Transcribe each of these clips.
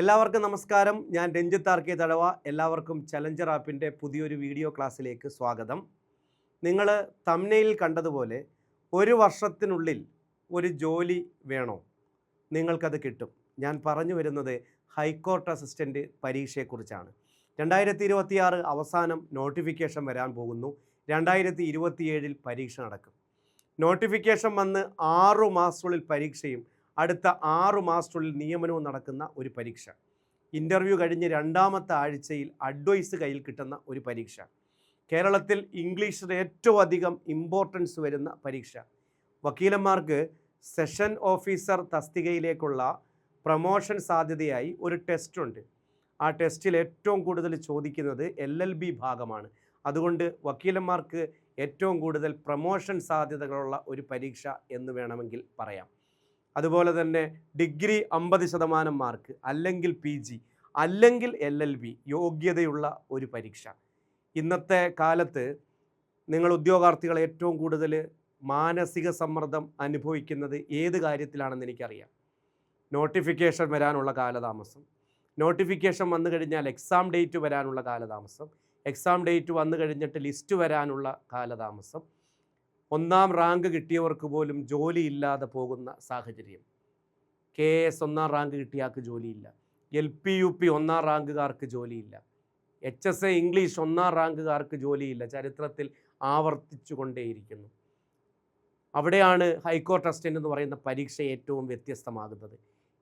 എല്ലാവർക്കും നമസ്കാരം. ഞാൻ രഞ്ജിത്ത് ആർ.കെ. തഴവ. എല്ലാവർക്കും ചലഞ്ചർ ആപ്പിൻ്റെ പുതിയൊരു വീഡിയോ ക്ലാസ്സിലേക്ക് സ്വാഗതം. നിങ്ങൾ തംബ്നെയിൽ കണ്ടതുപോലെ ഒരു വർഷത്തിനുള്ളിൽ ഒരു ജോലി വേണോ? നിങ്ങൾക്കത് കിട്ടും. ഞാൻ പറഞ്ഞു വരുന്നത് ഹൈക്കോർട്ട് അസിസ്റ്റൻ്റ് പരീക്ഷയെക്കുറിച്ചാണ്. 2026 അവസാനം നോട്ടിഫിക്കേഷൻ വരാൻ പോകുന്നു. 2027 പരീക്ഷ നടക്കും. നോട്ടിഫിക്കേഷൻ വന്ന് 6 മാസത്തിനുള്ളിൽ പരീക്ഷയും അടുത്ത 6 മാസത്തിനുള്ളിൽ നിയമനവും നടക്കുന്ന ഒരു പരീക്ഷ. ഇൻ്റർവ്യൂ കഴിഞ്ഞ് 2ാമത്തെ ആഴ്ചയിൽ അഡ്വൈസ് കയ്യിൽ കിട്ടുന്ന ഒരു പരീക്ഷ. കേരളത്തിൽ ഇംഗ്ലീഷിന് ഏറ്റവും അധികം ഇമ്പോർട്ടൻസ് വരുന്ന പരീക്ഷ. വക്കീലന്മാർക്ക് സെഷൻ ഓഫീസർ തസ്തികയിലേക്കുള്ള പ്രൊമോഷൻ സാധ്യതയായി ഒരു ടെസ്റ്റുണ്ട്. ആ ടെസ്റ്റിൽ ഏറ്റവും കൂടുതൽ ചോദിക്കുന്നത് LLB ഭാഗമാണ്. അതുകൊണ്ട് വക്കീലന്മാർക്ക് ഏറ്റവും കൂടുതൽ പ്രൊമോഷൻ സാധ്യതകളുള്ള ഒരു പരീക്ഷ എന്ന് വേണമെങ്കിൽ പറയാം. അതുപോലെ തന്നെ ഡിഗ്രി 50% മാർക്ക്, അല്ലെങ്കിൽ PG, അല്ലെങ്കിൽ LLB യോഗ്യതയുള്ള ഒരു പരീക്ഷ. ഇന്നത്തെ കാലത്ത് നിങ്ങൾ ഉദ്യോഗാർത്ഥികൾ ഏറ്റവും കൂടുതൽ മാനസിക സമ്മർദ്ദം അനുഭവിക്കുന്നത് ഏത് കാര്യത്തിലാണെന്ന് എനിക്കറിയാം. നോട്ടിഫിക്കേഷൻ വരാനുള്ള കാലതാമസം, നോട്ടിഫിക്കേഷൻ വന്നു കഴിഞ്ഞാൽ എക്സാം ഡേറ്റ് വരാനുള്ള കാലതാമസം, എക്സാം ഡേറ്റ് വന്നു കഴിഞ്ഞിട്ട് ലിസ്റ്റ് വരാനുള്ള കാലതാമസം, 1ാം റാങ്ക് കിട്ടിയവർക്ക് പോലും ജോലിയില്ലാതെ പോകുന്ന സാഹചര്യം. KS 1ാം റാങ്ക് കിട്ടിയയാൾക്ക് ജോലിയില്ല, LP UP 1ാം റാങ്കുകാർക്ക് ജോലിയില്ല, HSA ഇംഗ്ലീഷ് 1ാം റാങ്കുകാർക്ക് ജോലിയില്ല. ചരിത്രത്തിൽ ആവർത്തിച്ചു കൊണ്ടേയിരിക്കുന്നു. അവിടെയാണ് ഹൈക്കോർട്ട് അസിസ്റ്റൻ്റ് എന്ന് പറയുന്ന പരീക്ഷ ഏറ്റവും വ്യത്യസ്തമാകുന്നത്.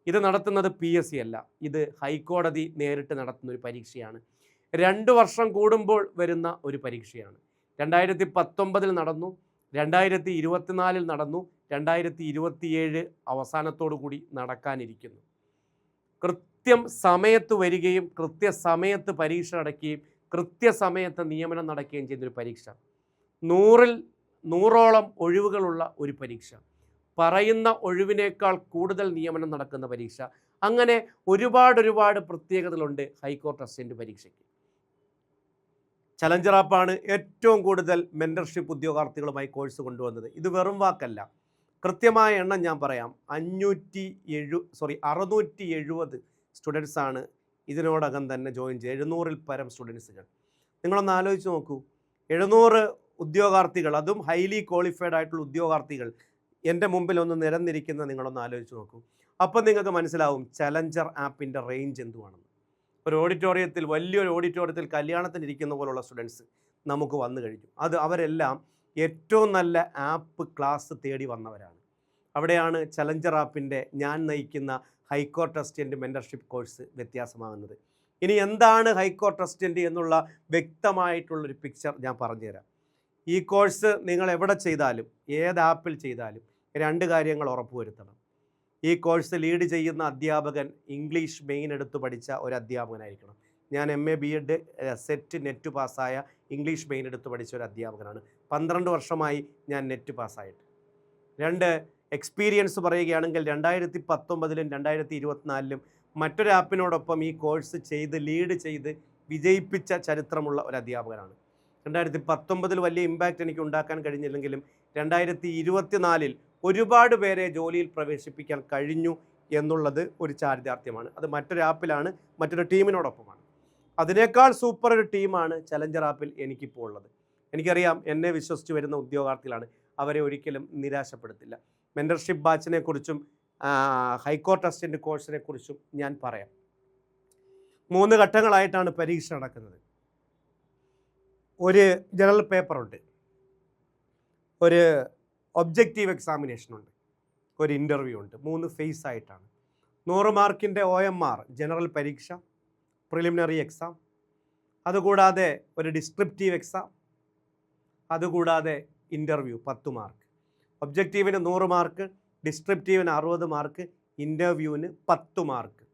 ഇത് നടത്തുന്നത് PSC അല്ല, ഇത് ഹൈക്കോടതി നേരിട്ട് നടത്തുന്ന ഒരു പരീക്ഷയാണ്. 2 വർഷം കൂടുമ്പോൾ വരുന്ന ഒരു പരീക്ഷയാണ്. 2019 നടന്നു, 2024 നടന്നു, 2027 അവസാനത്തോടു കൂടി നടക്കാനിരിക്കുന്നു. കൃത്യം സമയത്ത് വരികയും കൃത്യസമയത്ത് പരീക്ഷ നടക്കുകയും കൃത്യസമയത്ത് നിയമനം നടക്കുകയും ചെയ്യുന്നൊരു പരീക്ഷ. 100-ഓളം ഒഴിവുകളുള്ള ഒരു പരീക്ഷ. പറയുന്ന ഒഴിവിനേക്കാൾ കൂടുതൽ നിയമനം നടക്കുന്ന പരീക്ഷ. അങ്ങനെ ഒരുപാട് പ്രത്യേകതകളുണ്ട് ഹൈക്കോർട്ട് അസിസ്റ്റൻ്റ് പരീക്ഷയ്ക്ക്. ചലഞ്ചർ ആപ്പാണ് ഏറ്റവും കൂടുതൽ മെൻറ്റർഷിപ്പ് ഉദ്യോഗാർത്ഥികളുമായി കോഴ്സ് കൊണ്ടുവന്നത്. ഇത് വെറും വാക്കല്ല, കൃത്യമായ എണ്ണം ഞാൻ പറയാം. 670 സ്റ്റുഡൻസാണ് ഇതിനോടകം തന്നെ ജോയിൻ ചെയ്ത്. 700-ൽ പരം സ്റ്റുഡൻസുകൾ. നിങ്ങളൊന്ന് ആലോചിച്ച് നോക്കൂ, 700 ഉദ്യോഗാർത്ഥികൾ, അതും ഹൈലി ക്വാളിഫൈഡ് ആയിട്ടുള്ള ഉദ്യോഗാർത്ഥികൾ എൻ്റെ മുമ്പിൽ ഒന്ന് നിരന്നിരിക്കുന്ന നിങ്ങളൊന്ന് ആലോചിച്ച് നോക്കൂ. അപ്പം നിങ്ങൾക്ക് മനസ്സിലാവും ചലഞ്ചർ ആപ്പിൻ്റെ റേഞ്ച് എന്തുവാണെന്ന്. ഒരു ഓഡിറ്റോറിയത്തിൽ, വലിയൊരു ഓഡിറ്റോറിയത്തിൽ കല്യാണത്തിന് ഇരിക്കുന്ന പോലുള്ള സ്റ്റുഡൻസ് നമുക്ക് വന്നു കഴിഞ്ഞു. അവരെല്ലാം ഏറ്റവും നല്ല ആപ്പ് ക്ലാസ് തേടി വന്നവരാണ്. അവിടെയാണ് ചലഞ്ചർ ആപ്പിൻ്റെ ഞാൻ നയിക്കുന്ന ഹൈക്കോർട്ട് അസിസ്റ്റൻ്റ് മെൻറ്റർഷിപ്പ് കോഴ്സ് വ്യത്യാസമാകുന്നത്. ഇനി എന്താണ് ഹൈക്കോർട്ട് അസിസ്റ്റൻ്റ് എന്നുള്ള വ്യക്തമായിട്ടുള്ളൊരു പിക്ചർ ഞാൻ പറഞ്ഞുതരാം. ഈ കോഴ്സ് നിങ്ങൾ എവിടെ ചെയ്താലും, ഏത് ആപ്പിൽ ചെയ്താലും 2 കാര്യങ്ങൾ ഉറപ്പുവരുത്തണം. ഈ കോഴ്സ് ലീഡ് ചെയ്യുന്ന അധ്യാപകൻ ഇംഗ്ലീഷ് മെയിൻ എടുത്ത് പഠിച്ച ഒരു അധ്യാപകനായിരിക്കണം. ഞാൻ MA BEd സെറ്റ് നെറ്റ് പാസ്സായ ഇംഗ്ലീഷ് മെയിൻ എടുത്ത് പഠിച്ച ഒരു അധ്യാപകനാണ്. 12 വർഷമായി ഞാൻ നെറ്റ് പാസ്സായിട്ട്. 2, എക്സ്പീരിയൻസ് പറയുകയാണെങ്കിൽ 2019-ലും 2024-ലും മറ്റൊരു ആപ്പിനോടൊപ്പം ഈ കോഴ്സ് ചെയ്ത് ലീഡ് ചെയ്ത് വിജയിപ്പിച്ച ചരിത്രമുള്ള ഒരു അധ്യാപകനാണ്. 2019-ൽ വലിയ ഇമ്പാക്റ്റ് എനിക്ക് ഉണ്ടാക്കാൻ കഴിഞ്ഞില്ലെങ്കിലും 2024-ൽ ഒരുപാട് പേരെ ജോലിയിൽ പ്രവേശിപ്പിക്കാൻ കഴിഞ്ഞു എന്നുള്ളത് ഒരു ചാരിതാർത്ഥ്യമാണ്. അത് മറ്റൊരു ആപ്പിലാണ്, മറ്റൊരു ടീമിനോടൊപ്പമാണ്. അതിനേക്കാൾ സൂപ്പർ ഒരു ടീമാണ് ചലഞ്ചർ ആപ്പിൽ എനിക്കിപ്പോൾ ഉള്ളത്. എനിക്കറിയാം, എന്നെ വിശ്വസിച്ച് വരുന്ന ഉദ്യോഗാർത്ഥികളാണ്. അവരെ ഒരിക്കലും നിരാശപ്പെടുത്തില്ല. മെൻറ്റർഷിപ്പ് ബാച്ചിനെ കുറിച്ചും ഹൈക്കോർട്ട് അസിസ്റ്റൻ്റ് കോഴ്സിനെ കുറിച്ചും ഞാൻ പറയാം. 3 ഘട്ടങ്ങളായിട്ടാണ് പരീക്ഷ നടക്കുന്നത്. ഒരു ജനറൽ പേപ്പറുണ്ട്, ഒരു ഒബ്ജക്റ്റീവ് എക്സാമിനേഷനുണ്ട്, ഒരു ഇൻ്റർവ്യൂ ഉണ്ട്. 3 ഫേസ് ആയിട്ടാണ്. 100 മാർക്കിൻ്റെ OMR ജനറൽ പരീക്ഷ, പ്രിലിമിനറി എക്സാം, അതുകൂടാതെ ഒരു ഡിസ്ക്രിപ്റ്റീവ് എക്സാം, അതുകൂടാതെ ഇൻ്റർവ്യൂ 10 മാർക്ക്. ഒബ്ജക്റ്റീവിന് 100 മാർക്ക്, ഡിസ്ക്രിപ്റ്റീവിന് 60 മാർക്ക്, ഇൻ്റർവ്യൂവിന് 10 മാർക്ക്.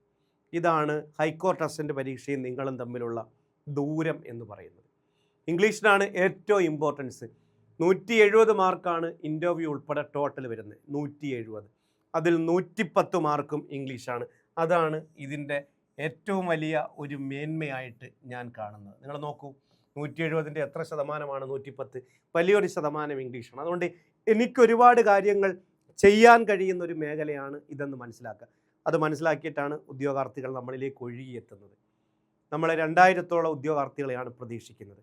ഇതാണ് ഹൈക്കോർട്ട് അസിസ്റ്റൻ്റ് പരീക്ഷയും നിങ്ങളും തമ്മിലുള്ള ദൂരം എന്ന് പറയുന്നത്. ഇംഗ്ലീഷിനാണ് ഏറ്റവും ഇമ്പോർട്ടൻസ്. 170 മാർക്കാണ് ഇൻ്റർവ്യൂ ഉൾപ്പെടെ ടോട്ടൽ വരുന്നത്. 170, അതിൽ 110 മാർക്കും ഇംഗ്ലീഷാണ്. അതാണ് ഇതിൻ്റെ ഏറ്റവും വലിയ ഒരു മേന്മയായിട്ട് ഞാൻ കാണുന്നത്. നിങ്ങൾ നോക്കൂ, 170-ൻ്റെ എത്ര ശതമാനമാണ് 110? വലിയൊരു ശതമാനം ഇംഗ്ലീഷാണ്. അതുകൊണ്ട് എനിക്കൊരുപാട് കാര്യങ്ങൾ ചെയ്യാൻ കഴിയുന്ന ഒരു മേഖലയാണ് ഇതെന്ന് മനസ്സിലാക്കുക. അത് മനസ്സിലാക്കിയിട്ടാണ് ഉദ്യോഗാർത്ഥികൾ നമ്മളിലേക്ക് ഒഴുകിയെത്തുന്നത്. നമ്മൾ 2000-ഓളം ഉദ്യോഗാർത്ഥികളെയാണ് പ്രതീക്ഷിക്കുന്നത്.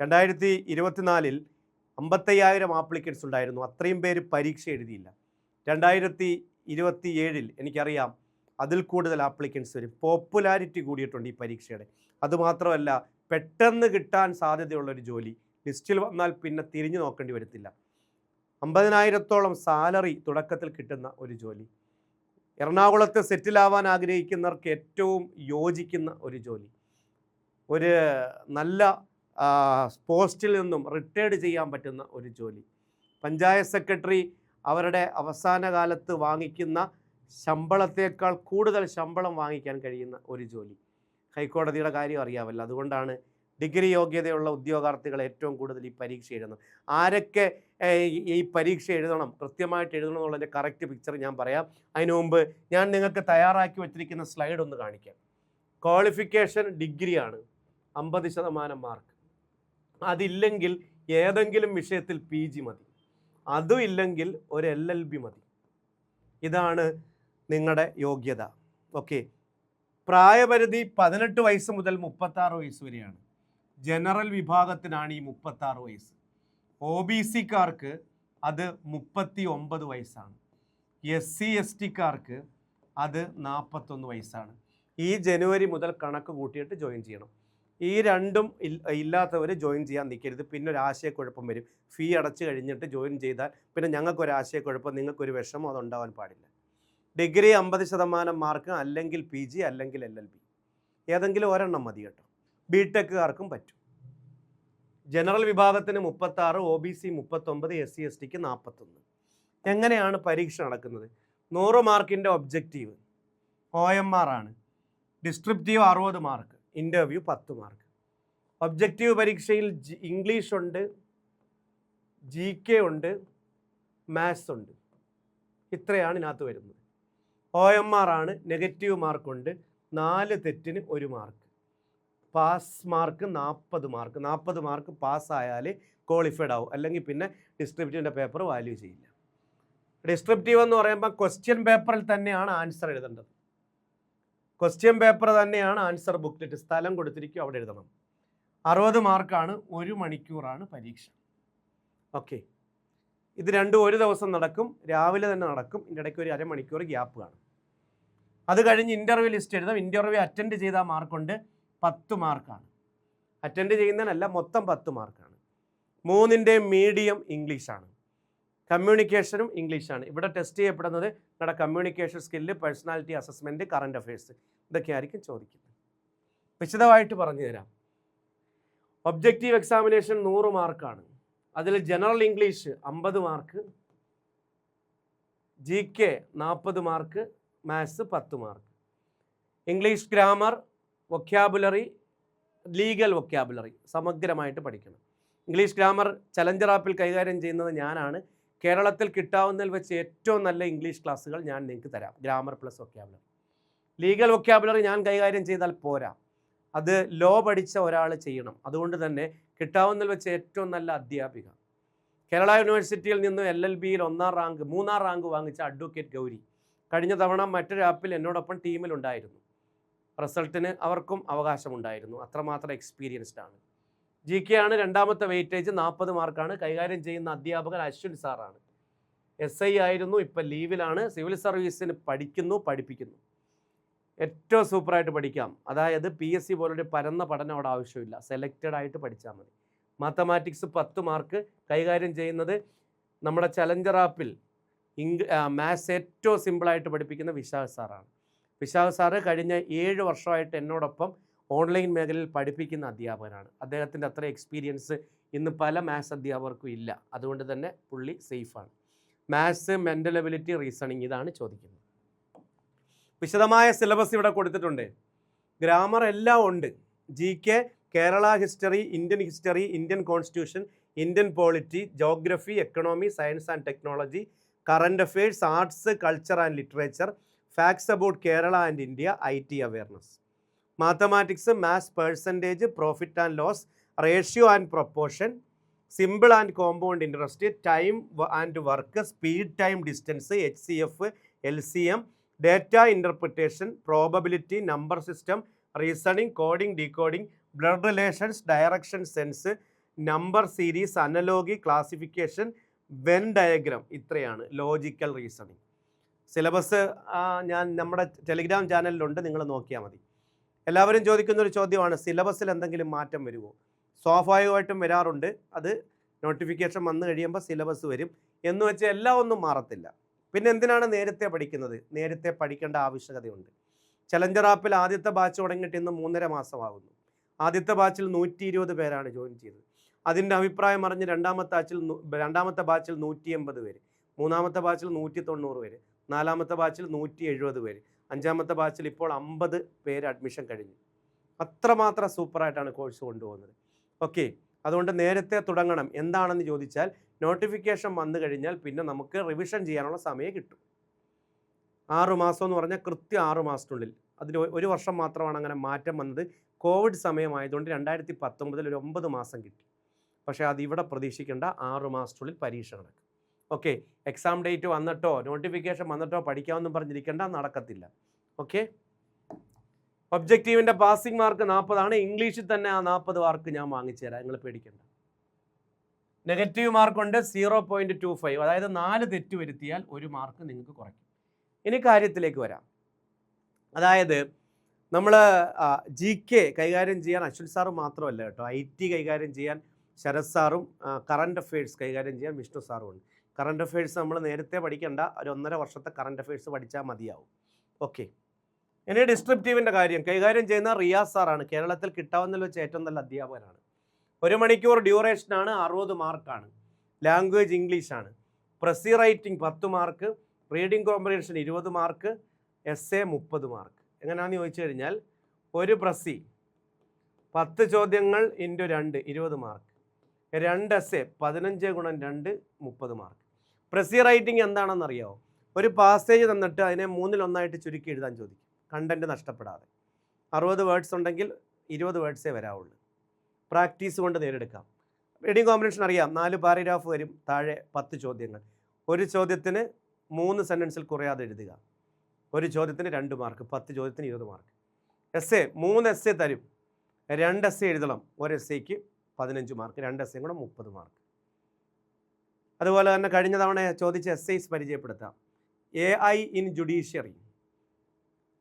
2024-ൽ 55,000 ആപ്ലിക്കൻസ് ഉണ്ടായിരുന്നു. അത്രയും പേര് പരീക്ഷ എഴുതിയില്ല. 2027-ൽ എനിക്കറിയാം അതിൽ കൂടുതൽ ആപ്ലിക്കൻസ് വരും. പോപ്പുലാരിറ്റി കൂടിയിട്ടുണ്ട് ഈ പരീക്ഷയുടെ. അതുമാത്രമല്ല, പെട്ടെന്ന് കിട്ടാൻ സാധ്യതയുള്ളൊരു ജോലി ലിസ്റ്റിൽ വന്നാൽ പിന്നെ തിരിഞ്ഞു നോക്കേണ്ടി വരത്തില്ല. 50,000-ഓളം സാലറി തുടക്കത്തിൽ കിട്ടുന്ന ഒരു ജോലി. എറണാകുളത്ത് സെറ്റിലാവാൻ ആഗ്രഹിക്കുന്നവർക്ക് ഏറ്റവും യോജിക്കുന്ന ഒരു ജോലി. ഒരു നല്ല പോസ്റ്റിൽ നിന്നും റിട്ടയർഡ് ചെയ്യാൻ പറ്റുന്ന ഒരു ജോലി. പഞ്ചായത്ത് സെക്രട്ടറി അവരുടെ അവസാന കാലത്ത് വാങ്ങിക്കുന്ന ശമ്പളത്തേക്കാൾ കൂടുതൽ ശമ്പളം വാങ്ങിക്കാൻ കഴിയുന്ന ഒരു ജോലി. ഹൈക്കോടതിയുടെ കാര്യം അറിയാമല്ലോ. അതുകൊണ്ടാണ് ഡിഗ്രി യോഗ്യതയുള്ള ഉദ്യോഗാർത്ഥികൾ ഏറ്റവും കൂടുതൽ ഈ പരീക്ഷ എഴുതുന്നത്. ആരൊക്കെ ഈ പരീക്ഷ എഴുതണം, കൃത്യമായിട്ട് എഴുതണം എന്നുള്ളതിൻ്റെ കറക്റ്റ് പിക്ചർ ഞാൻ പറയാം. അതിനു മുമ്പ് ഞാൻ നിങ്ങൾക്ക് തയ്യാറാക്കി വച്ചിരിക്കുന്ന സ്ലൈഡ് ഒന്ന് കാണിക്കാം. ക്വാളിഫിക്കേഷൻ ഡിഗ്രിയാണ്, 50% മാർക്ക്. അതില്ലെങ്കിൽ ഏതെങ്കിലും വിഷയത്തിൽ PG മതി. അതും ഇല്ലെങ്കിൽ ഒരു LLB മതി. ഇതാണ് നിങ്ങളുടെ യോഗ്യത. ഓക്കെ. പ്രായപരിധി 18 വയസ്സ് മുതൽ 36 വയസ്സ് വരെയാണ്. ജനറൽ വിഭാഗത്തിനാണ് ഈ 36 വയസ്സ്. OBC-ക്കാർക്ക് അത് 39 വയസ്സാണ്. SC/ST-ക്കാർക്ക് അത് 41 വയസ്സാണ്. ഈ ജനുവരി മുതൽ കണക്ക് കൂട്ടിയിട്ട് ജോയിൻ ചെയ്യണം. ഈ രണ്ടും ഇല്ലാത്തവർ ജോയിൻ ചെയ്യാൻ നിൽക്കരുത്. പിന്നെ ഒരു ആശയക്കുഴപ്പം വരും. ഫീ അടച്ചു കഴിഞ്ഞിട്ട് ജോയിൻ ചെയ്താൽ പിന്നെ ഞങ്ങൾക്കൊരു ആശയക്കുഴപ്പം, നിങ്ങൾക്കൊരു വിഷമം അതുണ്ടാവാൻ പാടില്ല. ഡിഗ്രി 50% മാർക്ക്, അല്ലെങ്കിൽ PG, അല്ലെങ്കിൽ LLB. ഏതെങ്കിലും ഒരെണ്ണം മതി കേട്ടോ. BTech-കാർക്കും പറ്റും. ജനറൽ വിഭാഗത്തിന് 36, OBC 39, SC/ST-ക്ക് 41. എങ്ങനെയാണ് പരീക്ഷ നടക്കുന്നത്? 100 മാർക്കിൻ്റെ ഒബ്ജക്റ്റീവ് OMR ആണ്. Descriptive 60 mark, interview 10 mark. Objective പരീക്ഷയിൽ ഇംഗ്ലീഷ് ഉണ്ട്, GK ഉണ്ട്, മാത്സ് ഉണ്ട്. ഇത്രയാണ് ഇതിനകത്ത് വരുന്നത്. OMR ആണ്, നെഗറ്റീവ് മാർക്കുണ്ട്, 4 തെറ്റിന് 1 mark. Pass mark 40 mark. 40 mark പാസ്സായാൽ ക്വാളിഫൈഡ് ആവും, അല്ലെങ്കിൽ പിന്നെ ഡിസ്ക്രിപ്റ്റീവിൻ്റെ പേപ്പർ വാല്യൂ ചെയ്യില്ല. ഡിസ്ക്രിപ്റ്റീവ് എന്ന് പറയുമ്പോൾ ക്വസ്റ്റ്യൻ പേപ്പറിൽ തന്നെയാണ് ആൻസർ എഴുതേണ്ടത്. ക്വസ്റ്റ്യൻ പേപ്പർ തന്നെയാണ് ആൻസർ ബുക്ക്ലെറ്റ്, സ്ഥലം കൊടുത്തിരിക്കും, അവിടെ എഴുതണം. 60 മാർക്കാണ്. 1 മണിക്കൂറാണ് പരീക്ഷ. ഓക്കെ. ഇത് രണ്ടും ഒരു ദിവസം നടക്കും, രാവിലെ തന്നെ നടക്കും. ഇതിൻ്റെ ഇടയ്ക്ക് ഒരു അരമണിക്കൂർ ഗ്യാപ്പ് കാണും. അത് കഴിഞ്ഞ് ഇൻ്റർവ്യൂ ലിസ്റ്റ് എഴുതാം. ഇൻ്റർവ്യൂ അറ്റൻഡ് ചെയ്താൽ മാർക്കുണ്ട്, 10 മാർക്കാണ്. അറ്റൻഡ് ചെയ്യുന്നതിനല്ല, മൊത്തം 10 മാർക്കാണ്. 3ൻ്റെ മീഡിയം ഇംഗ്ലീഷാണ്. കമ്മ്യൂണിക്കേഷനും ഇംഗ്ലീഷാണ്. ഇവിടെ ടെസ്റ്റ് ചെയ്യപ്പെടുന്നത് നിങ്ങളുടെ communication skill, personality assessment, current affairs, ഇതൊക്കെയായിരിക്കും ചോദിക്കുന്നത്. വിശദമായിട്ട് പറഞ്ഞു തരാം. ഒബ്ജക്റ്റീവ് എക്സാമിനേഷൻ 100 മാർക്കാണ്. അതിൽ general English 50 mark, GK 40 mark, maths 10 mark. English grammar, vocabulary, legal vocabulary സമഗ്രമായിട്ട് പഠിക്കണം. ഇംഗ്ലീഷ് ഗ്രാമർ ചലഞ്ചർ ആപ്പിൽ കൈകാര്യം ചെയ്യുന്നത് ഞാനാണ്. കേരളത്തിൽ കിട്ടാവുന്നതിൽ വെച്ച് ഏറ്റവും നല്ല ഇംഗ്ലീഷ് ക്ലാസ്സുകൾ ഞാൻ നിങ്ങൾക്ക് തരാം, grammar plus vocabulary. Legal vocabulary ഞാൻ കൈകാര്യം ചെയ്താൽ പോരാ, അത് ലോ പഠിച്ച ഒരാൾ ചെയ്യണം. അതുകൊണ്ട് തന്നെ കിട്ടാവുന്നതിൽ വെച്ച് ഏറ്റവും നല്ല അധ്യാപിക, കേരള യൂണിവേഴ്സിറ്റിയിൽ നിന്ന് LLB-യിൽ 1ാം റാങ്ക് 3ാം റാങ്ക് വാങ്ങിച്ച അഡ്വക്കേറ്റ് ഗൗരി കഴിഞ്ഞ തവണ മറ്റൊരു ആപ്പിൽ എന്നോടൊപ്പം ടീമിലുണ്ടായിരുന്നു. റിസൾട്ടിന് അവർക്കും അവകാശമുണ്ടായിരുന്നു. അത്രമാത്രം എക്സ്പീരിയൻസ്ഡ് ആണ്. GK ആണ് 2ാമത്തെ വെയിറ്റേജ്, 40 മാർക്കാണ്. കൈകാര്യം ചെയ്യുന്ന അധ്യാപകൻ അശ്വിൻ സാറാണ്. SI ആയിരുന്നു, ഇപ്പം ലീവിലാണ്. സിവിൽ സർവീസിന് പഠിപ്പിക്കുന്നു. ഏറ്റവും സൂപ്പറായിട്ട് പഠിക്കാം. അതായത് PSC പോലൊരു പരന്ന പഠനം അവിടെ ആവശ്യമില്ല, സെലക്റ്റഡ് ആയിട്ട് പഠിച്ചാൽ മതി. Mathematics 10 mark. കൈകാര്യം ചെയ്യുന്നത് നമ്മുടെ ചലഞ്ചർ ആപ്പിൽ മാത്സ് ഏറ്റവും സിമ്പിളായിട്ട് പഠിപ്പിക്കുന്ന വിശാഖ് സാറാണ്. വിശാഖ് സാറ് കഴിഞ്ഞ 7 വർഷമായിട്ട് എന്നോടൊപ്പം ഓൺലൈൻ മേഖലയിൽ പഠിപ്പിക്കുന്ന അധ്യാപകനാണ്. അദ്ദേഹത്തിൻ്റെ അത്ര എക്സ്പീരിയൻസ് ഇന്ന് പല മാത്സ് അധ്യാപകർക്കും ഇല്ല. അതുകൊണ്ട് തന്നെ പുള്ളി സേഫാണ്. മാത്സ്, മെൻ്റൽ എബിലിറ്റി, റീസണിങ്, ഇതാണ് ചോദിക്കുന്നത്. വിശദമായ സിലബസ് ഇവിടെ കൊടുത്തിട്ടുണ്ട്. ഗ്രാമർ എല്ലാം ഉണ്ട്. GK, Kerala history, Indian constitution, Indian polity, geography, economy, science and technology, current affairs, arts, culture and literature, facts about Kerala and India, IT awareness. Mathematics, maths, percentage, profit and loss, ratio and proportion, simple and compound interest, time and work, speed time distance, HCF, LCM, data interpretation, probability, number system, reasoning, coding, decoding, blood relations, direction sense, number series, analogy, classification, Venn diagram. ഇത്രയാണ് logical reasoning. Syllabus ഞാൻ നമ്മുടെ Telegram ചാനലിലുണ്ട്, നിങ്ങൾ നോക്കിയാൽ മതി. എല്ലാവരും ചോദിക്കുന്ന ഒരു ചോദ്യമാണ്, സിലബസിൽ എന്തെങ്കിലും മാറ്റം വരുമോ? സ്വാഭാവികമായിട്ടും വരാറുണ്ട്. അത് നോട്ടിഫിക്കേഷൻ വന്നു കഴിയുമ്പോൾ സിലബസ് വരും. എന്ന് വെച്ചാൽ എല്ലാം ഒന്നും മാറത്തില്ല. പിന്നെ എന്തിനാണ് നേരത്തെ പഠിക്കുന്നത്? നേരത്തെ പഠിക്കേണ്ട ആവശ്യകതയുണ്ട്. ചലഞ്ചർ ആപ്പിൽ ആദ്യത്തെ ബാച്ച് തുടങ്ങിയിട്ട് ഇന്ന് 3.5 മാസമാകുന്നു. ആദ്യത്തെ ബാച്ചിൽ 120 പേരാണ് ജോയിൻ ചെയ്തത്. അതിൻ്റെ അഭിപ്രായം അറിഞ്ഞ് രണ്ടാമത്തെ ബാച്ചിൽ 180 പേര്, മൂന്നാമത്തെ ബാച്ചിൽ 190 പേര്, നാലാമത്തെ ബാച്ചിൽ 170 പേര്, അഞ്ചാമത്തെ ബാച്ചിൽ ഇപ്പോൾ 50 പേര് അഡ്മിഷൻ കഴിഞ്ഞു. അത്രമാത്രം സൂപ്പറായിട്ടാണ് കോഴ്സ് കൊണ്ടുപോകുന്നത്. ഓക്കെ, അതുകൊണ്ട് നേരത്തെ തുടങ്ങണം. എന്താണെന്ന് ചോദിച്ചാൽ, നോട്ടിഫിക്കേഷൻ വന്നു കഴിഞ്ഞാൽ പിന്നെ നമുക്ക് റിവിഷൻ ചെയ്യാനുള്ള സമയം കിട്ടും. 6 മാസം എന്ന് പറഞ്ഞാൽ കൃത്യം 6 മാസത്തിനുള്ളിൽ. അതിന് 1 വർഷം മാത്രമാണ് അങ്ങനെ മാറ്റം വന്നത്. കോവിഡ് സമയമായതുകൊണ്ട് 2019 ഒരു 9 മാസം കിട്ടി. പക്ഷേ അതിവിടെ പ്രതീക്ഷിക്കേണ്ട, 6 മാസത്തിനുള്ളിൽ പരീക്ഷ നടക്കും. ഓക്കെ, എക്സാം ഡേറ്റ് വന്നിട്ടോ നോട്ടിഫിക്കേഷൻ വന്നിട്ടോ പഠിക്കാമെന്നും പറഞ്ഞിരിക്കേണ്ട, നടക്കത്തില്ല. ഓക്കെ, ഒബ്ജക്റ്റീവിൻ്റെ പാസിംഗ് മാർക്ക് 40 ഇംഗ്ലീഷിൽ തന്നെ ആ 40 മാർക്ക് ഞാൻ വാങ്ങിച്ചു തരാം, നിങ്ങൾ പേടിക്കേണ്ട. നെഗറ്റീവ് മാർക്കുണ്ട് 0.25, അതായത് 4 തെറ്റ് വരുത്തിയാൽ 1 മാർക്ക് നിങ്ങൾക്ക് കുറയ്ക്കും. ഇനി കാര്യത്തിലേക്ക് വരാം. അതായത് നമ്മൾ GK കൈകാര്യം ചെയ്യാൻ അശ്വിൻ സാറും മാത്രമല്ല കേട്ടോ, IT കൈകാര്യം ചെയ്യാൻ ശരത് സാറും കറണ്ട് അഫയേഴ്സ് കൈകാര്യം ചെയ്യാൻ വിഷ്ണു സാറും ഉണ്ട്. കറണ്ട് അഫയേഴ്സ് നമ്മൾ നേരത്തെ പഠിക്കേണ്ട, ഒരു 1.5 വർഷത്തെ കറണ്ട് അഫയേഴ്സ് പഠിച്ചാൽ മതിയാവും. ഓക്കെ, ഇനി ഡിസ്ക്രിപ്റ്റീവിൻ്റെ കാര്യം കൈകാര്യം ചെയ്യുന്ന റിയാസ് സാറാണ്. കേരളത്തിൽ കിട്ടാവുന്നതിൽ വെച്ച് ഏറ്റവും നല്ല അധ്യാപകനാണ്. 1 മണിക്കൂർ ഡ്യൂറേഷനാണ്, 60 മാർക്കാണ്. ലാംഗ്വേജ് ഇംഗ്ലീഷാണ്. Precis writing 10 mark, reading comprehension 20 mark, essay 30 mark. എങ്ങനെയാണെന്ന് ചോദിച്ചു കഴിഞ്ഞാൽ, ഒരു പ്രസി 10 ചോദ്യങ്ങൾ into 2 20 mark, 2 essay 15 × 2 30 mark. Precis writing എന്താണെന്നറിയാമോ? ഒരു പാസേജ് തന്നിട്ട് അതിനെ 3-1 ചുരുക്കി എഴുതാൻ ചോദിക്കും, കണ്ടൻറ്റ് നഷ്ടപ്പെടാതെ. 60 വേർഡ്സ് ഉണ്ടെങ്കിൽ 20 വേർഡ്സേ വരാവുള്ളൂ. പ്രാക്ടീസ് കൊണ്ട് നേടിയെടുക്കാം. റീഡിംഗ് കോമ്പ്രിഹെൻഷൻ അറിയാം, 4 പാരഗ്രാഫ് വരും, താഴെ 10 ചോദ്യങ്ങൾ. ഒരു ചോദ്യത്തിന് 3 സെൻറ്റൻസിൽ കുറയാതെ എഴുതുക. ഒരു ചോദ്യത്തിന് 2 മാർക്ക്, 10 ചോദ്യത്തിന് 20 മാർക്ക്. essay 3 essay തരും, 2 essay എഴുതണം. ഒരു essayക്ക് 15 മാർക്ക്, 2 essay കൂടെ 30 മാർക്ക്. അതുപോലെ തന്നെ കഴിഞ്ഞ തവണ ചോദിച്ച essays പരിചയപ്പെടുത്താം. AI ഇൻ ജുഡീഷ്യറി,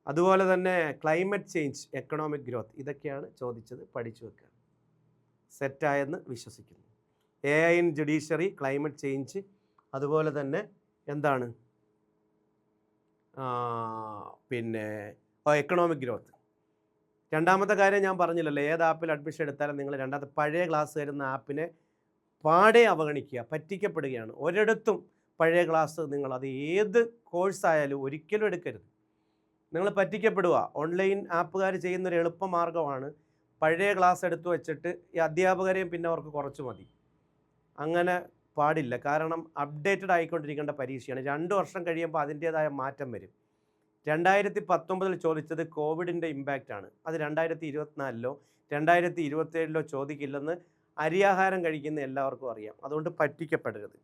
അതുപോലെ തന്നെ ക്ലൈമറ്റ് ചേഞ്ച്, എക്കണോമിക് ഗ്രോത്ത്, ഇതൊക്കെയാണ് ചോദിച്ചത്. പഠിച്ചു വെക്കുക. സെറ്റായെന്ന് വിശ്വസിക്കുന്നു. AI in judiciary, climate change, അതുപോലെ തന്നെ എന്താണ് പിന്നെ എക്കണോമിക് ഗ്രോത്ത്. രണ്ടാമത്തെ കാര്യം ഞാൻ പറഞ്ഞില്ലല്ലോ, ഏത് ആപ്പിൽ അഡ്മിഷൻ എടുത്താലും നിങ്ങൾ രണ്ടാമത്തെ പഴയ ക്ലാസ് വരുന്ന ആപ്പിനെ പാടെ അവഗണിക്കുക, പറ്റിക്കപ്പെടുകയാണ്. ഒരിടത്തും പഴയ ക്ലാസ് നിങ്ങൾ അത് ഏത് കോഴ്സായാലും ഒരിക്കലും എടുക്കരുത്. നിങ്ങൾ പറ്റിക്കപ്പെടുക. ഓൺലൈൻ ആപ്പുകാർ ചെയ്യുന്നൊരു എളുപ്പമാർഗ്ഗമാണ് പഴയ ക്ലാസ് എടുത്തു വെച്ചിട്ട് ഈ അധ്യാപകരെയും പിന്നെ അവർക്ക് കുറച്ച് മതി. അങ്ങനെ പാടില്ല. കാരണം അപ്ഡേറ്റഡ് ആയിക്കൊണ്ടിരിക്കേണ്ട പരീക്ഷയാണ്. 2 വർഷം കഴിയുമ്പോൾ അതിൻ്റേതായ മാറ്റം വരും. 2019 ചോദിച്ചത് കോവിഡിൻ്റെ ഇമ്പാക്റ്റാണ്. അത് 2024 2027 ചോദിക്കില്ലെന്ന് അരിയാഹാരം കഴിക്കുന്ന എല്ലാവർക്കും അറിയാം. അതുകൊണ്ട് പറ്റിക്കപ്പെടരുത്.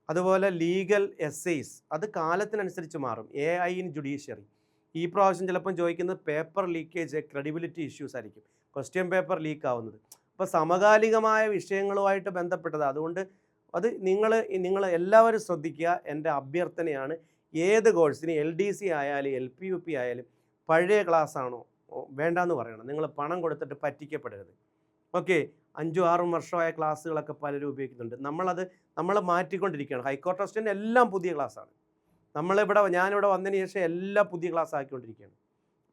അതുപോലെ ലീഗൽ എസ്സേസ്, അത് കാലത്തിനനുസരിച്ച് മാറും. AI ഇൻ ജുഡീഷ്യറി ഈ പ്രാവശ്യം ചിലപ്പം ചോദിക്കുന്നത് പേപ്പർ ലീക്കേജ്, ക്രെഡിബിലിറ്റി ഇഷ്യൂസ് ആയിരിക്കും, ക്വസ്റ്റ്യൻ പേപ്പർ ലീക്ക് ആവുന്നത്. അപ്പോൾ സമകാലികമായ വിഷയങ്ങളുമായിട്ട് ബന്ധപ്പെട്ടത്. അതുകൊണ്ട് അത് നിങ്ങൾ എല്ലാവരും ശ്രദ്ധിക്കുക. എൻ്റെ അഭ്യർത്ഥനയാണ്. ഏത് കോഴ്സിന് LDC ആയാലും LPUP ആയാലും പഴയ ക്ലാസ് ആണോ വേണ്ടാന്ന് പറയണം. നിങ്ങൾ പണം കൊടുത്തിട്ട് പറ്റിക്കപ്പെടരുത്. ഓക്കെ, 5-6 വർഷമായ ക്ലാസ്സുകളൊക്കെ പലരും ഉപയോഗിക്കുന്നുണ്ട്. നമ്മൾ മാറ്റിക്കൊണ്ടിരിക്കുകയാണ്. ഹൈക്കോർട്ട് ടെസ്റ്റിൻ്റെ എല്ലാം പുതിയ ക്ലാസ്സാണ്. ഞാനിവിടെ വന്നതിന് ശേഷം എല്ലാം പുതിയ ക്ലാസ് ആക്കിക്കൊണ്ടിരിക്കുകയാണ്.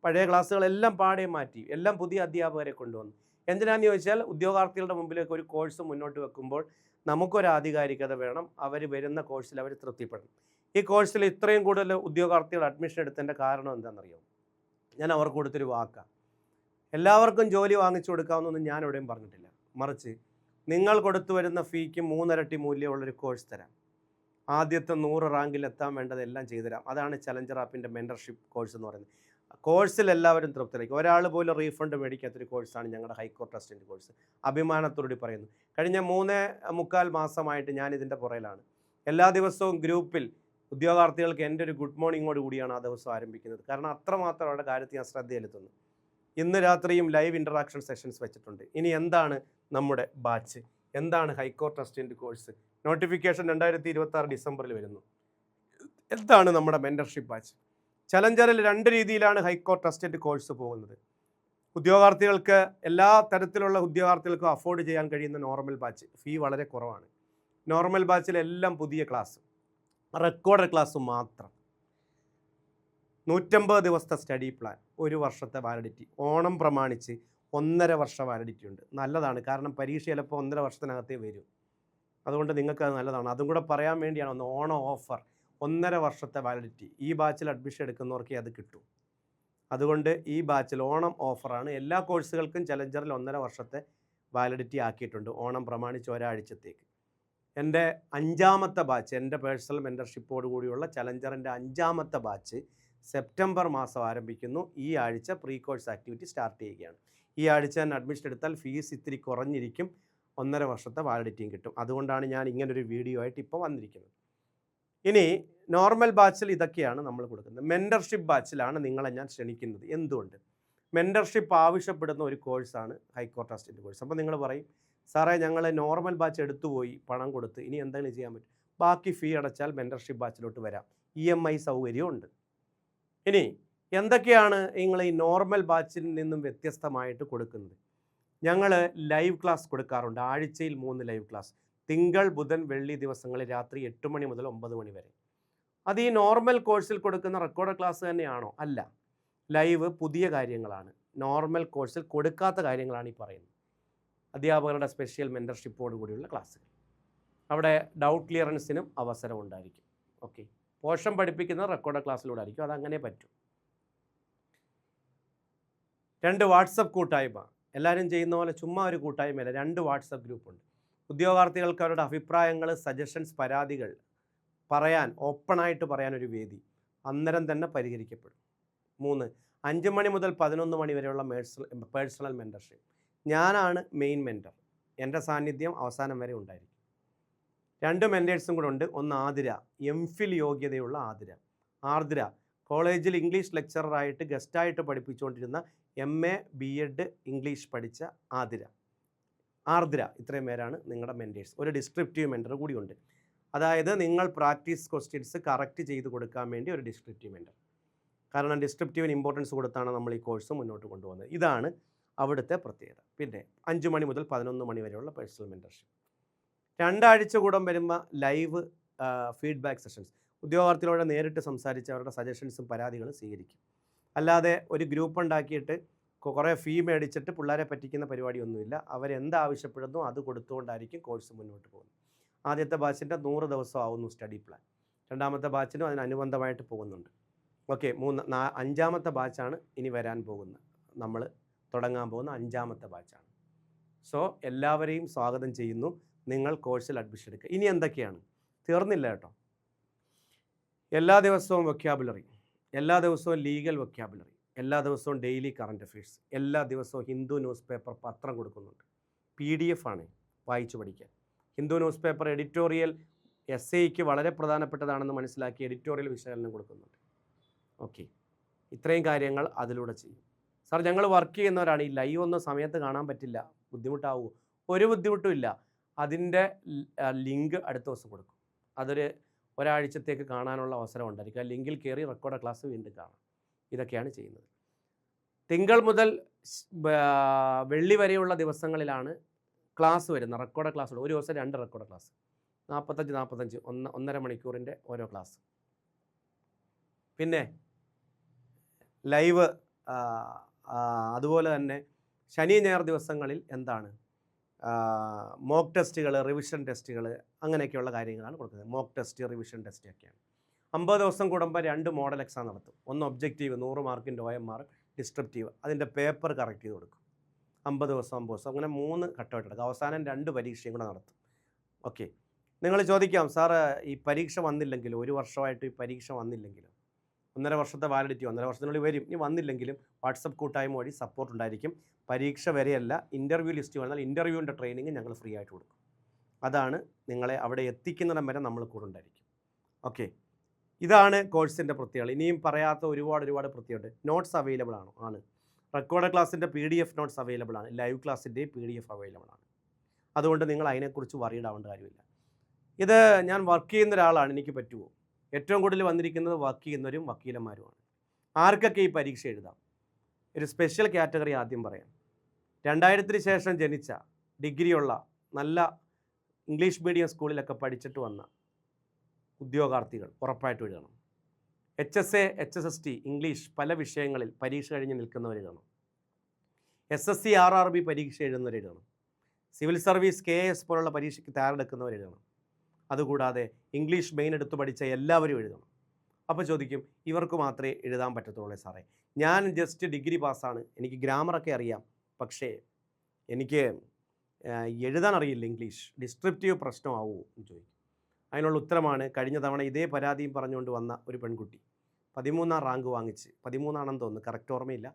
പഴയ ക്ലാസ്സുകളെല്ലാം പാടെ മാറ്റി, എല്ലാം പുതിയ അധ്യാപകരെ കൊണ്ടുവന്നു. എന്തിനാണെന്ന് ചോദിച്ചാൽ, ഉദ്യോഗാർത്ഥികളുടെ മുമ്പിലേക്ക് ഒരു കോഴ്സ് മുന്നോട്ട് വെക്കുമ്പോൾ നമുക്കൊരു ആധികാരികത വേണം. അവർ വരുന്ന കോഴ്സിൽ അവർ തൃപ്തിപ്പെടണം. ഈ കോഴ്സിൽ ഇത്രയും കൂടുതൽ ഉദ്യോഗാർത്ഥികൾ അഡ്മിഷൻ എടുത്തതിൻ്റെ കാരണം എന്താണെന്നറിയാമോ? ഞാൻ അവർക്ക് കൊടുത്തൊരു വാക്കാണ്. എല്ലാവർക്കും ജോലി വാങ്ങിച്ചു കൊടുക്കാമെന്നൊന്നും ഞാൻ എവിടെയും പറഞ്ഞിട്ടില്ല. മറിച്ച് നിങ്ങൾ കൊടുത്തു വരുന്ന ഫീക്ക് 3 ഇരട്ടി മൂല്യമുള്ളൊരു കോഴ്സ് തരാം. ആദ്യത്തെ 100 റാങ്കിൽ എത്താൻ വേണ്ടതെല്ലാം ചെയ്തുതരാം. അതാണ് ചലഞ്ചർ ആപ്പിൻ്റെ മെൻറ്റർഷിപ്പ് കോഴ്സ് എന്ന് പറയുന്നത്. കോഴ്സിൽ എല്ലാവരും തൃപ്തരായിരിക്കും. ഒരാൾ പോലും റീഫണ്ട് മേടിക്കാത്തൊരു കോഴ്സാണ് ഞങ്ങളുടെ ഹൈക്കോർട്ട് ടെസ്റ്റിൻ്റെ കോഴ്സ്. അഭിമാനത്തോടുകൂടി പറയുന്നു. കഴിഞ്ഞ 3.25 മാസമായിട്ട് ഞാൻ ഇതിൻ്റെ പുറയിലാണ്. എല്ലാ ദിവസവും ഗ്രൂപ്പിൽ ഉദ്യോഗാർത്ഥികൾക്ക് എൻ്റെ ഒരു ഗുഡ് മോർണിംഗോട് കൂടിയാണ് ആ ദിവസം ആരംഭിക്കുന്നത്. കാരണം അത്രമാത്രം അവരുടെ കാര്യത്തിൽ ഞാൻ ശ്രദ്ധ ചെലുത്തുന്നു. ഇന്ന് രാത്രിയും ലൈവ് ഇൻറ്ററാക്ഷൻ സെഷൻസ് വെച്ചിട്ടുണ്ട്. ഇനി എന്താണ് നമ്മുടെ ബാച്ച്, എന്താണ് ഹൈക്കോർട്ട് അസിസ്റ്റൻ്റ് കോഴ്സ്, നോട്ടിഫിക്കേഷൻ 2026 ഡിസംബറിൽ വരുന്നു. എന്താണ് നമ്മുടെ മെൻറ്റർഷിപ്പ് ബാച്ച്? ചലഞ്ചറിൽ 2 രീതിയിലാണ് ഹൈക്കോർട്ട് അസിസ്റ്റൻ്റ് കോഴ്സ് പോകുന്നത്. ഉദ്യോഗാർത്ഥികൾക്ക് എല്ലാ തരത്തിലുള്ള ഉദ്യോഗാർത്ഥികൾക്കും അഫോർഡ് ചെയ്യാൻ കഴിയുന്ന നോർമൽ ബാച്ച്, ഫീ വളരെ കുറവാണ്. നോർമൽ ബാച്ചിലെല്ലാം പുതിയ ക്ലാസ്, റെക്കോർഡ് ക്ലാസ് മാത്രം. 150 ദിവസത്തെ സ്റ്റഡി പ്ലാൻ, 1 വർഷത്തെ വാലിഡിറ്റി. ഓണം പ്രമാണിച്ച് 1.5 വർഷ വാലിഡിറ്റി ഉണ്ട്. നല്ലതാണ്, കാരണം പരീക്ഷ ചിലപ്പോൾ 1.5 വർഷത്തിനകത്തേ വരും. അതുകൊണ്ട് നിങ്ങൾക്ക് അത് നല്ലതാണ്. അതും കൂടെ പറയാൻ വേണ്ടിയാണ് ഒന്ന് ഓണം ഓഫർ, 1.5 വർഷത്തെ വാലിഡിറ്റി. ഈ ബാച്ചിൽ അഡ്മിഷൻ എടുക്കുന്നവർക്കേ അത് കിട്ടും. അതുകൊണ്ട് ഈ ബാച്ചിൽ ഓണം ഓഫറാണ്. എല്ലാ കോഴ്സുകൾക്കും ചലഞ്ചറിൽ 1.5 വർഷത്തെ വാലിഡിറ്റി ആക്കിയിട്ടുണ്ട്, ഓണം പ്രമാണിച്ച് ഒരാഴ്ചത്തേക്ക്. എൻ്റെ 5ാമത്തെ ബാച്ച്, എൻ്റെ പേഴ്സണൽ മെൻറ്റർഷിപ്പോട് കൂടിയുള്ള ചലഞ്ചറിൻ്റെ 5ാമത്തെ ബാച്ച് സെപ്റ്റംബർ മാസം ആരംഭിക്കുന്നു. ഈ ആഴ്ച പ്രീ കോഴ്സ് ആക്ടിവിറ്റി സ്റ്റാർട്ട് ചെയ്യുകയാണ്. ഈ ആഴ്ച തന്നെ അഡ്മിഷൻ എടുത്താൽ ഫീസ് ഇത്തിരി കുറഞ്ഞിരിക്കും, 1.5 വർഷത്തെ വാലിഡിറ്റിയും കിട്ടും. അതുകൊണ്ടാണ് ഞാൻ ഇങ്ങനൊരു വീഡിയോ ആയിട്ട് ഇപ്പോൾ വന്നിരിക്കുന്നത്. ഇനി നോർമൽ ബാച്ചിൽ ഇതൊക്കെയാണ് നമ്മൾ കൊടുക്കുന്നത്. മെൻറ്റർഷിപ്പ് ബാച്ചിലാണ് നിങ്ങളെ ഞാൻ ക്ഷണിക്കുന്നത്. എന്തുകൊണ്ട്? മെൻറ്റർഷിപ്പ് ആവശ്യപ്പെടുന്ന ഒരു കോഴ്സാണ് ഹൈക്കോർട്ട് അസിസ്റ്റൻ്റ് കോഴ്സ്. അപ്പോൾ നിങ്ങൾ പറയും, സാറേ ഞങ്ങൾ നോർമൽ ബാച്ച് എടുത്തുപോയി, പണം കൊടുത്ത്, ഇനി എന്തെങ്കിലും ചെയ്യാൻ പറ്റും? ബാക്കി ഫീ അടച്ചാൽ മെൻറ്റർഷിപ്പ് ബാച്ചിലോട്ട് വരാം, EMI സൗകര്യമുണ്ട്. ഇനി എന്തൊക്കെയാണ് നിങ്ങൾ ഈ നോർമൽ ബാച്ചിൽ നിന്നും വ്യത്യസ്തമായിട്ട് കൊടുക്കുന്നത്? ഞങ്ങൾ ലൈവ് ക്ലാസ് കൊടുക്കാറുണ്ട്, ആഴ്ചയിൽ 3 ലൈവ് ക്ലാസ്. തിങ്കൾ, ബുധൻ, വെള്ളി ദിവസങ്ങളിൽ രാത്രി 8 മണി മുതൽ 9 മണി വരെ. അത് ഈ നോർമൽ കോഴ്സിൽ കൊടുക്കുന്ന റെക്കോർഡ് ക്ലാസ് തന്നെയാണോ? അല്ല, ലൈവ് പുതിയ കാര്യങ്ങളാണ്. നോർമൽ കോഴ്സിൽ കൊടുക്കാത്ത കാര്യങ്ങളാണ് ഈ പറയുന്നത്. അധ്യാപകരുടെ സ്പെഷ്യൽ മെൻറ്റർഷിപ്പോട് കൂടിയുള്ള ക്ലാസ്സുകൾ. അവിടെ ഡൗട്ട് ക്ലിയറൻസിനും അവസരം ഉണ്ടായിരിക്കും. ഓക്കെ, പോർഷൻ പഠിപ്പിക്കുന്നത് റെക്കോർഡ് ക്ലാസ്സിലൂടെ ആയിരിക്കും, അതങ്ങനെ പറ്റും. 2 വാട്സപ്പ് കൂട്ടായ്മ, എല്ലാവരും ചെയ്യുന്ന പോലെ ചുമ്മാ ഒരു കൂട്ടായ്മയല്ല, 2 വാട്സപ്പ് ഗ്രൂപ്പുണ്ട്. ഉദ്യോഗാർത്ഥികൾക്ക് അവരുടെ അഭിപ്രായങ്ങൾ, സജഷൻസ്, പരാതികൾ പറയാൻ, ഓപ്പണായിട്ട് പറയാൻ ഒരു വേദി, അന്നേരം തന്നെ പരിഹരിക്കപ്പെടും. 3, 5 മണി മുതൽ 11 മണി വരെയുള്ള പേഴ്സണൽ മെൻറ്റർഷിപ്പ്. ഞാനാണ് മെയിൻ മെൻറ്റർ, എൻ്റെ സാന്നിധ്യം അവസാനം വരെ ഉണ്ടായിരിക്കും. 2 മെൻറ്റേഴ്സും കൂടെ ഉണ്ട്. ഒന്ന് ആതിര, MPhil യോഗ്യതയുള്ള ആതിര. ആർദ്ര, കോളേജിൽ ഇംഗ്ലീഷ് ലെക്ചറായിട്ട് ഗസ്റ്റായിട്ട് പഠിപ്പിച്ചുകൊണ്ടിരുന്ന MA BEd ഇംഗ്ലീഷ് പഠിച്ച ആതിര. ആർദ്ര, ഇത്രയും പേരാണ് നിങ്ങളുടെ മെൻറ്റേഴ്സ്. ഒരു ഡിസ്ക്രിപ്റ്റീവ് മെൻറ്റർ കൂടിയുണ്ട്. അതായത് നിങ്ങൾ പ്രാക്ടീസ് ക്വസ്റ്റ്യൻസ് കറക്റ്റ് ചെയ്ത് കൊടുക്കാൻ വേണ്ടി ഒരു ഡിസ്ക്രിപ്റ്റീവ് മെൻറ്റർ. കാരണം ഡിസ്ക്രിപ്റ്റീവിന് ഇമ്പോർട്ടൻസ് കൊടുത്താണ് നമ്മൾ ഈ കോഴ്സ് മുന്നോട്ട് കൊണ്ടുപോകുന്നത്. ഇതാണ് അവിടുത്തെ പ്രത്യേകത. പിന്നെ 5 മണി മുതൽ 11 മണി വരെയുള്ള പേഴ്സണൽ മെൻറ്റർഷിപ്പ്. 2 ആഴ്ച കൂടെ വരുമ്പോൾ ലൈവ് ഫീഡ്ബാക്ക് സെഷൻസ്. ഉദ്യോഗാർത്ഥികളോട് നേരിട്ട് സംസാരിച്ച് അവരുടെ സജഷൻസും പരാതികളും സ്വീകരിക്കും. അല്ലാതെ ഒരു ഗ്രൂപ്പ് ഉണ്ടാക്കിയിട്ട് കുറേ ഫീ മേടിച്ചിട്ട് പിള്ളേരെ പറ്റിക്കുന്ന പരിപാടിയൊന്നുമില്ല. അവരെന്താവശ്യപ്പെടുന്നു അത് കൊടുത്തുകൊണ്ടായിരിക്കും കോഴ്സ് മുന്നോട്ട് പോകുന്നത്. ആദ്യത്തെ ബാച്ചിൻ്റെ 100 ദിവസം ആവുന്നു സ്റ്റഡി പ്ലാൻ. 2ാമത്തെ ബാച്ചിനും അതിനനുബന്ധമായിട്ട് പോകുന്നുണ്ട്. ഓക്കെ, 5ാമത്തെ ബാച്ചാണ് ഇനി വരാൻ പോകുന്നത്. നമ്മൾ തുടങ്ങാൻ പോകുന്ന 5ാമത്തെ ബാച്ചാണ്. സോ എല്ലാവരെയും സ്വാഗതം ചെയ്യുന്നു. നിങ്ങൾ കോഴ്സിൽ അഡ്മിഷൻ എടുക്കുക. ഇനി എന്തൊക്കെയാണ്? തീർന്നില്ല കേട്ടോ. എല്ലാ ദിവസവും വൊക്കാബുലറി, എല്ലാ ദിവസവും ലീഗൽ വൊക്കാബുലറി, എല്ലാ ദിവസവും ഡെയിലി കറണ്ട് അഫയേഴ്സ്, എല്ലാ ദിവസവും ഹിന്ദു ന്യൂസ് പേപ്പർ പത്രം കൊടുക്കുന്നുണ്ട്. PDF ആണ്, വായിച്ചു പഠിക്കാൻ. ഹിന്ദു ന്യൂസ് പേപ്പർ എഡിറ്റോറിയൽ SAയ്ക്ക് വളരെ പ്രധാനപ്പെട്ടതാണെന്ന് മനസ്സിലാക്കി എഡിറ്റോറിയൽ വിശകലനം കൊടുക്കുന്നുണ്ട്. ഓക്കെ, ഇത്രയും കാര്യങ്ങൾ അതിലൂടെ ചെയ്യും. സാർ ഞങ്ങൾ വർക്ക് ചെയ്യുന്നവരാണ്, ഈ ലൈവ് ഒന്നും സമയത്ത് കാണാൻ പറ്റില്ല, ബുദ്ധിമുട്ടാവുമോ? ഒരു ബുദ്ധിമുട്ടും ഇല്ല. അതിൻ്റെ ലിങ്ക് അടുത്ത ദിവസം കൊടുക്കും. ഒരാഴ്ചത്തേക്ക് കാണാനുള്ള അവസരം ഉണ്ടായിരിക്കും. ആ ലിങ്കിൽ കയറി റെക്കോർഡ് ക്ലാസ് വീണ്ടും കാണാം. ഇതൊക്കെയാണ് ചെയ്യുന്നത്. തിങ്കൾ മുതൽ വെള്ളി വരെയുള്ള ദിവസങ്ങളിലാണ് ക്ലാസ് വരുന്നത്, റെക്കോർഡ് ക്ലാസ്സുകൾ. ഒരു ദിവസം 2 റെക്കോർഡ് ക്ലാസ്, 45 1.5 മണിക്കൂറിൻ്റെ ഓരോ ക്ലാസ്. പിന്നെ ലൈവ്, അതുപോലെ തന്നെ ശനി ഞായർ ദിവസങ്ങളിൽ എന്താണ് മോക്ക് ടെസ്റ്റുകൾ, റിവിഷൻ ടെസ്റ്റുകൾ, അങ്ങനെയൊക്കെയുള്ള കാര്യങ്ങളാണ് കൊടുക്കുന്നത്. മോക്ക് ടെസ്റ്റ്, റിവിഷൻ ടെസ്റ്റ് ഒക്കെയാണ്. 50 ദിവസം കൂടുമ്പോൾ 2 മോഡൽ എക്സാം നടത്തും. ഒന്ന് ഒബ്ജക്റ്റീവ് 100 മാർക്കിൻ്റെ OMR, ഡിസ്ക്രിപ്റ്റീവ് അതിൻ്റെ പേപ്പർ കറക്റ്റ് ചെയ്ത് കൊടുക്കും. 50 ദിവസം അങ്ങനെ 3 ഘട്ടമായിട്ട് എടുക്കും. അവസാനം 2 പരീക്ഷയും കൂടെ നടത്തും. ഓക്കെ, നിങ്ങൾ ചോദിക്കാം, സാറ് ഈ പരീക്ഷ വന്നില്ലെങ്കിലും, 1 വർഷമായിട്ട് ഈ പരീക്ഷ വന്നില്ലെങ്കിലും, 1.5 വർഷത്തെ വാലിഡിറ്റി 1.5 വർഷത്തിനുള്ളിൽ വരും. ഇനി വന്നില്ലെങ്കിലും വാട്സപ്പ് കൂട്ടായ്മ വഴി സപ്പോർട്ട് ഉണ്ടായിരിക്കും. പരീക്ഷ വരെയല്ല, ഇൻ്റർവ്യൂ ലിസ്റ്റ് വന്നാൽ ഇൻ്റർവ്യൂവിൻ്റെ ട്രെയിനിങ് ഞങ്ങൾ ഫ്രീ ആയിട്ട് കൊടുക്കും. അതാണ് നിങ്ങളെ അവിടെ എത്തിക്കുന്നിടം വരെ നമ്മൾ കൂടെ ഉണ്ടായിരിക്കും. ഓക്കെ, ഇതാണ് കോഴ്സിൻ്റെ പ്രത്യേകത. ഇനിയും പറയാത്ത ഒരുപാട് പ്രത്യേകത. നോട്ട്സ് അവൈലബിൾ ആണ്. റെക്കോർഡ് ക്ലാസ്സിൻ്റെ PDF നോട്ട്സ് അവൈലബിൾ ആണ്. ലൈവ് ക്ലാസ്സിൻ്റെയും PDF അവൈലബിൾ ആണ്. അതുകൊണ്ട് നിങ്ങൾ അതിനെക്കുറിച്ച് വറീഡ് ആവേണ്ട കാര്യമില്ല. ഇത് ഞാൻ വർക്ക് ചെയ്യുന്ന ഒരാളാണ്, എനിക്ക് പറ്റുമോ? ഏറ്റവും കൂടുതൽ വന്നിരിക്കുന്നത് വർക്ക് ചെയ്യുന്നവരും വക്കീലന്മാരുമാണ്. ആർക്കൊക്കെ ഈ പരീക്ഷ എഴുതാം? ഒരു സ്പെഷ്യൽ കാറ്റഗറി ആദ്യം പറയാം. 2000-ന് ശേഷം ജനിച്ച ഡിഗ്രിയുള്ള നല്ല ഇംഗ്ലീഷ് മീഡിയം സ്കൂളിലൊക്കെ പഠിച്ചിട്ട് വന്ന ഉദ്യോഗാർത്ഥികൾ ഉറപ്പായിട്ടും എഴുതണം. HSA HSST ഇംഗ്ലീഷ് പല വിഷയങ്ങളിൽ പരീക്ഷ കഴിഞ്ഞ് നിൽക്കുന്നവർ എഴുതണം. SSC RRB പരീക്ഷ എഴുതുന്നവർ എഴുതണം. സിവിൽ സർവീസ് KS പോലുള്ള പരീക്ഷയ്ക്ക് തയ്യാറെടുക്കുന്നവർ എഴുതണം. അതുകൂടാതെ ഇംഗ്ലീഷ് മെയിൻ എടുത്ത് പഠിച്ച എല്ലാവരും എഴുതണം. അപ്പോൾ ചോദിക്കും, ഇവർക്ക് മാത്രമേ എഴുതാൻ പറ്റത്തുള്ളൂ സാറേ, ഞാൻ ജസ്റ്റ് ഡിഗ്രി പാസ്സാണ്, എനിക്ക് ഗ്രാമറൊക്കെ അറിയാം, പക്ഷേ എനിക്ക് എഴുതാൻ അറിയില്ല, ഇംഗ്ലീഷ് ഡിസ്ക്രിപ്റ്റീവ് പ്രശ്നമാവുമോ എന്ന് ചോദിക്കും. അതിനുള്ള ഉത്തരമാണ് കഴിഞ്ഞ തവണ ഇതേ പരാതിയും പറഞ്ഞുകൊണ്ട് വന്ന ഒരു പെൺകുട്ടി 13ാം റാങ്ക് വാങ്ങിച്ച്, 13ആണെന്ന് തോന്നുന്നു, കറക്റ്റ് ഓർമ്മയില്ല,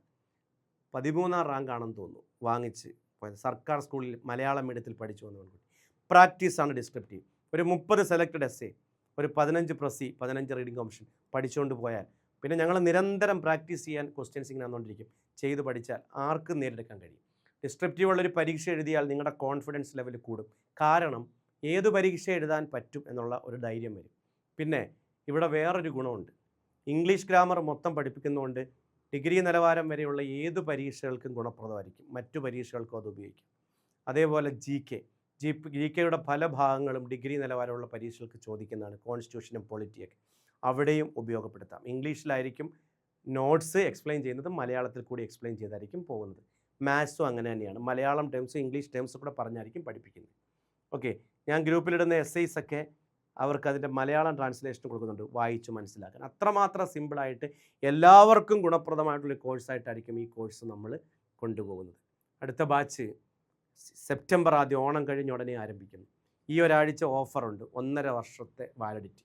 13ാം റാങ്ക് ആണെന്ന് തോന്നുന്നു, വാങ്ങിച്ച് സർക്കാർ സ്കൂളിൽ മലയാളം മീഡിയത്തിൽ പഠിച്ചു വന്ന പെൺകുട്ടി. പ്രാക്ടീസാണ് ഡിസ്ക്രിപ്റ്റീവ്. ഒരു 30 സെലക്റ്റഡ് എസ്സേ, ഒരു 15 പ്രസി, 15 റീഡിംഗ് കോമ്പറ്റീഷൻ പഠിച്ചുകൊണ്ട് പോയാൽ പിന്നെ ഞങ്ങൾ നിരന്തരം പ്രാക്ടീസ് ചെയ്യാൻ ക്വസ്റ്റ്യൻസ് ഇങ്ങനെ വന്നുകൊണ്ടിരിക്കും. ചെയ്ത് പഠിച്ചാൽ ആർക്കും നേടിയെടുക്കാൻ കഴിയും. ഡിസ്ക്രിപ്റ്റീവ് ഉള്ളൊരു പരീക്ഷ എഴുതിയാൽ നിങ്ങളുടെ കോൺഫിഡൻസ് ലെവൽ കൂടും. കാരണം ഏത് പരീക്ഷ എഴുതാൻ പറ്റും എന്നുള്ള ഒരു ധൈര്യം വരും. പിന്നെ ഇവിടെ വേറൊരു ഗുണമുണ്ട്. ഇംഗ്ലീഷ് ഗ്രാമർ മൊത്തം പഠിപ്പിക്കുന്നതുകൊണ്ട് ഡിഗ്രി നിലവാരം വരെയുള്ള ഏത് പരീക്ഷകൾക്കും ഗുണപ്രദമായിരിക്കും. മറ്റു പരീക്ഷകൾക്കും അത് ഉപയോഗിക്കും. അതേപോലെ GK പല ഭാഗങ്ങളും ഡിഗ്രി നിലവാരമുള്ള പരീക്ഷകൾക്ക് ചോദിക്കുന്നതാണ്. കോൺസ്റ്റിറ്റ്യൂഷനും പൊളിറ്റിയൊക്കെ അവിടെയും ഉപയോഗപ്പെടുത്താം. ഇംഗ്ലീഷിലായിരിക്കും നോട്ട്സ് എക്സ്പ്ലെയിൻ ചെയ്യുന്നത്, മലയാളത്തിൽ കൂടി എക്സ്പ്ലെയിൻ ചെയ്തായിരിക്കും പോകുന്നത്. മാത്സും അങ്ങനെ തന്നെയാണ്. മലയാളം ടേംസും ഇംഗ്ലീഷ് ടേംസും കൂടെ പറഞ്ഞായിരിക്കും പഠിപ്പിക്കുന്നത്. ഓക്കെ, ഞാൻ ഗ്രൂപ്പിലിടുന്ന എസ്സേസ് ഒക്കെ അവർക്ക് അതിൻ്റെ മലയാളം ട്രാൻസ്ലേഷൻ കൊടുക്കുന്നുണ്ട്, വായിച്ച് മനസ്സിലാക്കാൻ. അത്രമാത്രം സിമ്പിളായിട്ട് എല്ലാവർക്കും ഗുണപ്രദമായിട്ടുള്ള കോഴ്സായിട്ടായിരിക്കും ഈ കോഴ്സ് നമ്മൾ കൊണ്ടുപോകുന്നത്. അടുത്ത ബാച്ച് സെപ്റ്റംബർ ആദ്യം, ഓണം കഴിഞ്ഞ ഉടനെ ആരംഭിക്കുന്നു. ഈ ഒരാഴ്ച ഓഫറുണ്ട്, 1.5 വർഷത്തെ വാലിഡിറ്റി,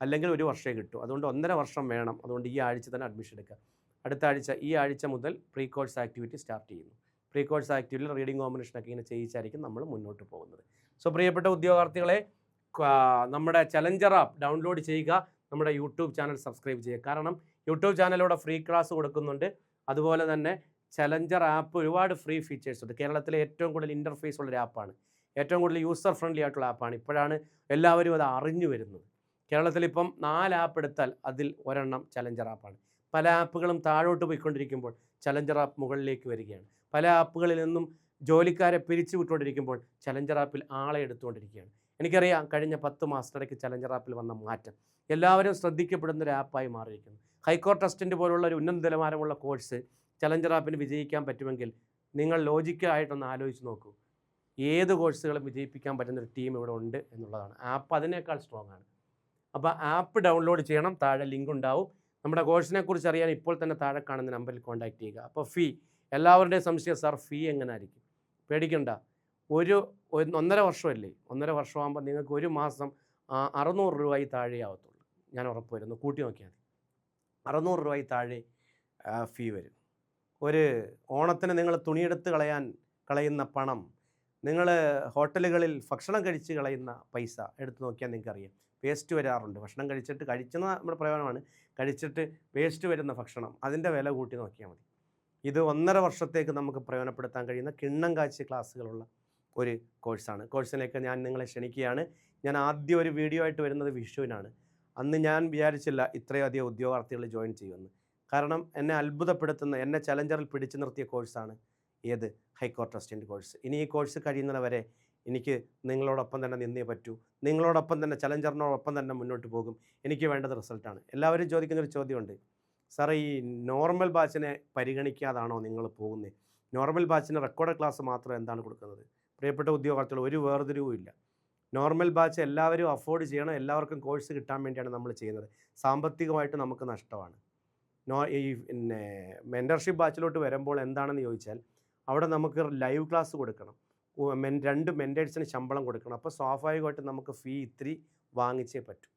അല്ലെങ്കിൽ 1 വർഷമേ കിട്ടൂ. അതുകൊണ്ട് 1.5 വർഷം വേണം. അതുകൊണ്ട് ഈ ആഴ്ച തന്നെ അഡ്മിഷൻ എടുക്കുക. അടുത്ത ആഴ്ച, ഈ ആഴ്ച മുതൽ പ്രീ കോഴ്സ് ആക്ടിവിറ്റി സ്റ്റാർട്ട് ചെയ്യുന്നു. പ്രീ കോഴ്സ് ആക്ടിവിറ്റിയിൽ റീഡിംഗ് കോമ്പിനേഷനൊക്കെ ഇങ്ങനെ ചെയ്യിച്ചായിരിക്കും നമ്മൾ മുന്നോട്ട് പോകുന്നത്. സോ പ്രിയപ്പെട്ട ഉദ്യോഗാർത്ഥികളെ, നമ്മുടെ ചലഞ്ചർ ആപ്പ് ഡൗൺലോഡ് ചെയ്യുക, നമ്മുടെ യൂട്യൂബ് ചാനൽ സബ്സ്ക്രൈബ് ചെയ്യുക. കാരണം യൂട്യൂബ് ചാനലിലൂടെ ഫ്രീ ക്ലാസ് കൊടുക്കുന്നുണ്ട്. അതുപോലെ തന്നെ ചലഞ്ചർ ആപ്പ് ഒരുപാട് ഫ്രീ ഫീച്ചേഴ്സ് ഉണ്ട്. കേരളത്തിലെ ഏറ്റവും കൂടുതൽ ഇൻ്റർഫേസ് ഉള്ളൊരു ആപ്പാണ്, ഏറ്റവും കൂടുതൽ യൂസർ ഫ്രണ്ട്ലി ആയിട്ടുള്ള ആപ്പാണ്. ഇപ്പോഴാണ് എല്ലാവരും അത് അറിഞ്ഞു വരുന്നത്. കേരളത്തിലിപ്പം 4 ആപ്പ് എടുത്താൽ അതിൽ ഒരെണ്ണം ചലഞ്ചർ ആപ്പാണ്. പല ആപ്പുകളും താഴോട്ട് പോയിക്കൊണ്ടിരിക്കുമ്പോൾ ചലഞ്ചർ ആപ്പ് മുകളിലേക്ക് വരികയാണ്. പല ആപ്പുകളിൽ നിന്നും ജോലിക്കാരെ പിരിച്ചു വിട്ടുകൊണ്ടിരിക്കുമ്പോൾ ചലഞ്ചർ ആപ്പിൽ ആളെ എടുത്തുകൊണ്ടിരിക്കുകയാണ്. എനിക്കറിയാം കഴിഞ്ഞ 10 മാസത്തിനിടയ്ക്ക് ചലഞ്ചർ ആപ്പിൽ വന്ന മാറ്റം. എല്ലാവരും ശ്രദ്ധിക്കപ്പെടുന്ന ഒരു ആപ്പായി മാറിയിരിക്കുന്നു. ഹൈക്കോർട്ട് അസിസ്റ്റൻ്റ് പോലുള്ള ഒരു ഉന്നത നിലവാരമുള്ള കോഴ്സ് ചലഞ്ചർ ആപ്പിന് വിജയിക്കാൻ പറ്റുമെങ്കിൽ നിങ്ങൾ ലോജിക്കലായിട്ടൊന്ന് ആലോചിച്ച് നോക്കൂ. ഏത് കോഴ്സുകളും വിജയിപ്പിക്കാൻ പറ്റുന്നൊരു ടീം ഇവിടെ ഉണ്ട് എന്നുള്ളതാണ്. ആപ്പ് അതിനേക്കാൾ സ്ട്രോങ് ആണ്. അപ്പോൾ ആപ്പ് ഡൗൺലോഡ് ചെയ്യണം, താഴെ ലിങ്ക് ഉണ്ടാവും. നമ്മുടെ കോഴ്സിനെ കുറിച്ച് അറിയാൻ ഇപ്പോൾ തന്നെ താഴെ കാണുന്ന നമ്പറിൽ കോൺടാക്ട് ചെയ്യുക. അപ്പോൾ ഫീ, എല്ലാവരുടെയും സംശയം, സാർ ഫീ എങ്ങനെ ആയിരിക്കും? പേടിക്കണ്ട, 1.5 വർഷമല്ലേ, 1.5 വർഷമാകുമ്പോൾ നിങ്ങൾക്ക് ഒരു മാസം 600 രൂപയിൽ താഴെ ആവത്തുള്ളൂ. ഞാൻ ഉറപ്പ് വരുന്നു, കൂട്ടി നോക്കിയാൽ മതി. 600 രൂപയിൽ താഴെ ഫീ വരും. ഒരു ഓണത്തിന് നിങ്ങൾ തുണിയെടുത്ത് കളയുന്ന പണം, നിങ്ങൾ ഹോട്ടലുകളിൽ ഭക്ഷണം കഴിച്ച് കളയുന്ന പൈസ എടുത്ത് നോക്കിയാൽ നിങ്ങൾക്കറിയാം. വേസ്റ്റ് വരാറുണ്ട്. ഭക്ഷണം കഴിച്ചെന്ന് നമ്മുടെ പ്രയോജനമാണ്, കഴിച്ചിട്ട് വേസ്റ്റ് വരുന്ന ഭക്ഷണം, അതിൻ്റെ വില കൂട്ടി നോക്കിയാൽ മതി. ഇത് 1.5 വർഷത്തേക്ക് നമുക്ക് പ്രയോജനപ്പെടുത്താൻ കഴിയുന്ന കിണ്ണം കാഴ്ച ക്ലാസ്സുകളുള്ള ഒരു കോഴ്സാണ്. കോഴ്സിലേക്ക് ഞാൻ നിങ്ങളെ ക്ഷണിക്കുകയാണ്. ഞാൻ ആദ്യം ഒരു വീഡിയോ ആയിട്ട് വരുന്നത് വിഷുവിനാണ്. അന്ന് ഞാൻ വിചാരിച്ചില്ല ഇത്രയധികം ഉദ്യോഗാർത്ഥികൾ ജോയിൻ ചെയ്യുമെന്ന്. കാരണം എന്നെ അത്ഭുതപ്പെടുത്തുന്ന, എന്നെ ചലഞ്ചറിൽ പിടിച്ചു നിർത്തിയ കോഴ്സാണ് ഏത്? High court assistant course. ഇനി ഈ കോഴ്സ് കഴിയുന്നവരെ എനിക്ക് നിങ്ങളോടൊപ്പം തന്നെ നിന്നേ പറ്റൂ. നിങ്ങളോടൊപ്പം തന്നെ, ചലഞ്ചറിനോടൊപ്പം തന്നെ മുന്നോട്ട് പോകും. എനിക്ക് വേണ്ടത് റിസൾട്ടാണ്. എല്ലാവരും ചോദിക്കുന്നൊരു ചോദ്യമുണ്ട്, സാറേ ഈ നോർമൽ ബാച്ചിനെ പരിഗണിക്കാതാണോ നിങ്ങൾ പോകുന്നത്? നോർമൽ ബാച്ചിന് റെക്കോർഡ് ക്ലാസ് മാത്രം എന്താണ് കൊടുക്കുന്നത്? പ്രിയപ്പെട്ട ഉദ്യോഗാർത്ഥികൾ, ഒരു വേർതിരിവും ഇല്ല. നോർമൽ ബാച്ച് എല്ലാവരും അഫോർഡ് ചെയ്യണം. എല്ലാവർക്കും കോഴ്സ് കിട്ടാൻ വേണ്ടിയാണ് നമ്മൾ ചെയ്യുന്നത്. സാമ്പത്തികമായിട്ട് നമുക്ക് നഷ്ടമാണ്. ഈ പിന്നെ മെൻറ്റർഷിപ്പ് ബാച്ചിലോട്ട് വരുമ്പോൾ എന്താണെന്ന് ചോദിച്ചാൽ, അവിടെ നമുക്ക് ലൈവ് ക്ലാസ് കൊടുക്കണം, 2 മെൻറ്റേഴ്സിന് ശമ്പളം കൊടുക്കണം. അപ്പോൾ സ്വാഭാവികമായിട്ട് നമുക്ക് ഫീ ഇത്തിരി വാങ്ങിച്ചേ പറ്റൂ.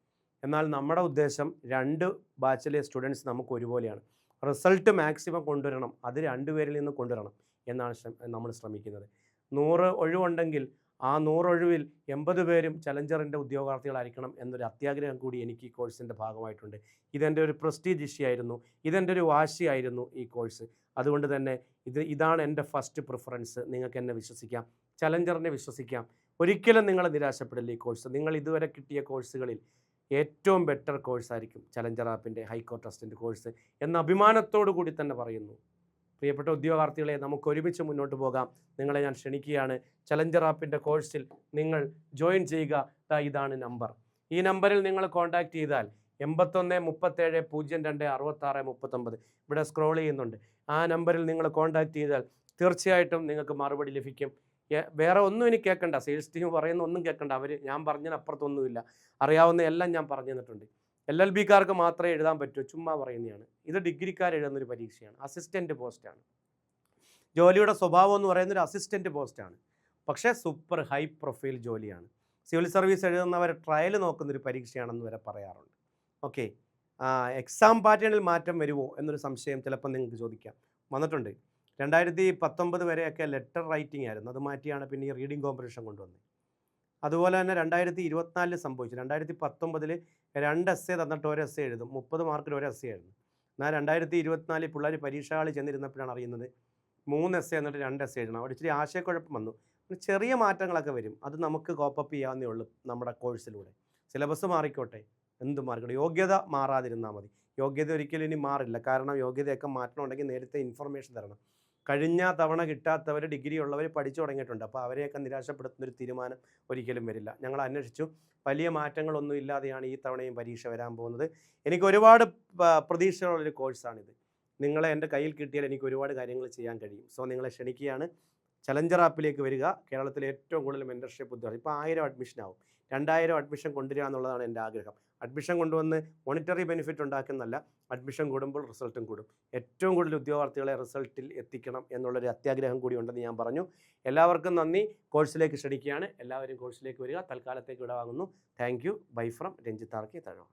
എന്നാൽ നമ്മുടെ ഉദ്ദേശം 2 ബാച്ചിലെ സ്റ്റുഡൻസ് നമുക്ക് ഒരുപോലെയാണ്. റിസൾട്ട് മാക്സിമം കൊണ്ടുവരണം, അത് 2 പേരിൽ നിന്ന് കൊണ്ടുവരണം എന്നാണ് നമ്മൾ ശ്രമിക്കുന്നത്. 100 ഒഴിവുണ്ടെങ്കിൽ ആ 100 ഒഴിവിൽ 80 പേരും ചലഞ്ചറിൻ്റെ ഉദ്യോഗാർത്ഥികളായിരിക്കണം എന്നൊരു അത്യാഗ്രഹം കൂടി എനിക്ക് ഈ കോഴ്സിൻ്റെ ഭാഗമായിട്ടുണ്ട്. ഇതെൻ്റെ ഒരു പ്രസ്റ്റീജ് ഇഷ്യൂ ആയിരുന്നു, ഇതെൻ്റെ ഒരു വാശിയായിരുന്നു ഈ കോഴ്സ്. അതുകൊണ്ട് തന്നെ ഇതാണ് എൻ്റെ ഫസ്റ്റ് പ്രിഫറൻസ്. നിങ്ങൾക്ക് എന്നെ വിശ്വസിക്കാം, ചലഞ്ചറിനെ വിശ്വസിക്കാം. ഒരിക്കലും നിങ്ങൾ നിരാശപ്പെടില്ല. ഈ കോഴ്സ് നിങ്ങൾ ഇതുവരെ കിട്ടിയ കോഴ്സുകളിൽ ഏറ്റവും ബെറ്റർ കോഴ്സായിരിക്കും ചലഞ്ചർ ആപ്പിൻ്റെ ഹൈക്കോർട്ട് അസിസ്റ്റൻ്റ് കോഴ്സ് എന്ന അഭിമാനത്തോടു കൂടി തന്നെ പറയുന്നു. പ്രിയപ്പെട്ട ഉദ്യോഗാർത്ഥികളെ, നമുക്ക് ഒരുമിച്ച് മുന്നോട്ട് പോകാം. നിങ്ങളെ ഞാൻ ക്ഷണിക്കുകയാണ്. ചലഞ്ചർ ആപ്പിൻ്റെ കോഴ്സിൽ നിങ്ങൾ ജോയിൻ ചെയ്യുക. ഇതാണ് നമ്പർ. ഈ നമ്പറിൽ നിങ്ങൾ കോൺടാക്റ്റ് ചെയ്താൽ 81 37 02 66 39 ഇവിടെ സ്ക്രോൾ ചെയ്യുന്നുണ്ട്. ആ നമ്പറിൽ നിങ്ങൾ കോൺടാക്റ്റ് ചെയ്താൽ തീർച്ചയായിട്ടും നിങ്ങൾക്ക് മറുപടി ലഭിക്കും. വേറെ ഒന്നും എനിക്ക് കേൾക്കണ്ട, സെയിൽസ് ടീം പറയുന്ന ഒന്നും കേൾക്കണ്ട. ഞാൻ പറഞ്ഞതിനപ്പുറത്തൊന്നുമില്ല. അറിയാവുന്ന എല്ലാം ഞാൻ പറഞ്ഞു തന്നിട്ടുണ്ട്. LLBക്കാർക്ക് മാത്രമേ എഴുതാൻ പറ്റൂ, ചുമ്മാ പറയുന്നതാണ്. ഇത് ഡിഗ്രിക്കാർ എഴുതുന്നൊരു പരീക്ഷയാണ്, അസിസ്റ്റൻറ്റ് പോസ്റ്റാണ്. ജോലിയുടെ സ്വഭാവം എന്ന് പറയുന്നൊരു അസിസ്റ്റൻറ്റ് പോസ്റ്റാണ്, പക്ഷേ സൂപ്പർ ഹൈ പ്രൊഫൈൽ ജോലിയാണ്. സിവിൽ സർവീസ് എഴുതുന്നവർ ട്രയൽ നോക്കുന്നൊരു പരീക്ഷയാണെന്ന് വരെ പറയാറുണ്ട്. ഓക്കെ, എക്സാം പാറ്റേണിൽ മാറ്റം വരുമോ എന്നൊരു സംശയം ചിലപ്പോൾ നിങ്ങൾക്ക് ചോദിക്കാം. വന്നിട്ടുണ്ട്. 2019 വരെയൊക്കെ ലെറ്റർ റൈറ്റിംഗ് ആയിരുന്നു, അത് മാറ്റിയാണ് പിന്നെ ഈ റീഡിംഗ് കോമ്പറ്റീഷൻ കൊണ്ടുവന്നത്. അതുപോലെ തന്നെ 2024 സംഭവിച്ചു. 2019 2 എസ്സേ തന്നിട്ട് ഒരു എസ്സേ എഴുതും, 30 മാർക്കിൽ ഒരു എസ്സേ ആയിരുന്നു. എന്നാൽ 2024 പിള്ളേർ പരീക്ഷ ഹാളിൽ ചെന്നിരുന്നപ്പോഴാണ് അറിയുന്നത് 3 എസ്സേ എന്നിട്ട് 2 എസ്സേ എഴുതണം. അവിടെ ഇച്ചിരി ആശയക്കുഴപ്പം വന്നു. ചെറിയ മാറ്റങ്ങളൊക്കെ വരും, അത് നമുക്ക് കോപ്പപ്പ് ചെയ്യാവുന്നേ ഉള്ളൂ നമ്മുടെ കോഴ്സിലൂടെ. സിലബസ് മാറിക്കോട്ടെ, എന്ത് മാറിക്കോട്ടെ, യോഗ്യത മാറാതിരുന്നാൽ മതി. യോഗ്യത ഒരിക്കലും ഇനി മാറില്ല, കാരണം യോഗ്യതയൊക്കെ മാറ്റണമെന്നുണ്ടെങ്കിൽ നേരത്തെ ഇൻഫർമേഷൻ തരണം. കഴിഞ്ഞ തവണ കിട്ടാത്തവർ, ഡിഗ്രി ഉള്ളവർ പഠിച്ചു തുടങ്ങിയിട്ടുണ്ട്. അപ്പോൾ അവരെയൊക്കെ നിരാശപ്പെടുത്തുന്നൊരു തീരുമാനം ഒരിക്കലും വരില്ല. ഞങ്ങൾ അന്വേഷിച്ചു, വലിയ മാറ്റങ്ങളൊന്നും ഇല്ലാതെയാണ് ഈ തവണയും പരീക്ഷ വരാൻ പോകുന്നത്. എനിക്ക് ഒരുപാട് പ്രതീക്ഷകളുള്ളൊരു കോഴ്സാണിത്. നിങ്ങളെ എൻ്റെ കയ്യിൽ കിട്ടിയാൽ എനിക്ക് ഒരുപാട് കാര്യങ്ങൾ ചെയ്യാൻ കഴിയും. സോ നിങ്ങളെ ക്ഷണിക്കുകയാണ്. ചലഞ്ചർ ആപ്പിലേക്ക് വരിക. കേരളത്തിലെ ഏറ്റവും കൂടുതൽ മെൻറ്റർഷിപ്പ് ഉദ്യോഗം. ഇപ്പോൾ 1000 അഡ്മിഷൻ ആവും. 2000 അഡ്മിഷൻ കൊണ്ടുവരിക എന്നുള്ളതാണ് എൻ്റെ ആഗ്രഹം. അഡ്മിഷൻ കൊണ്ടുവന്ന് മോണിറ്ററി ബെനിഫിറ്റ് ഉണ്ടാക്കുന്നല്ല, അഡ്മിഷൻ കൂടുമ്പോൾ റിസൾട്ടും കൂടും. ഏറ്റവും കൂടുതൽ ഉദ്യോഗാർത്ഥികളെ റിസൾട്ടിൽ എത്തിക്കണം എന്നുള്ളൊരു അത്യാഗ്രഹം കൂടി ഉണ്ടെന്ന് ഞാൻ പറഞ്ഞു. എല്ലാവർക്കും നന്ദി. കോഴ്സിലേക്ക് ക്ഷണിക്കുകയാണ്. എല്ലാവരും കോഴ്സിലേക്ക് വരിക. തൽക്കാലത്തേക്ക് വിടവാങ്ങുന്നു. Thank you. Bye from Ranjith R K Thazhava.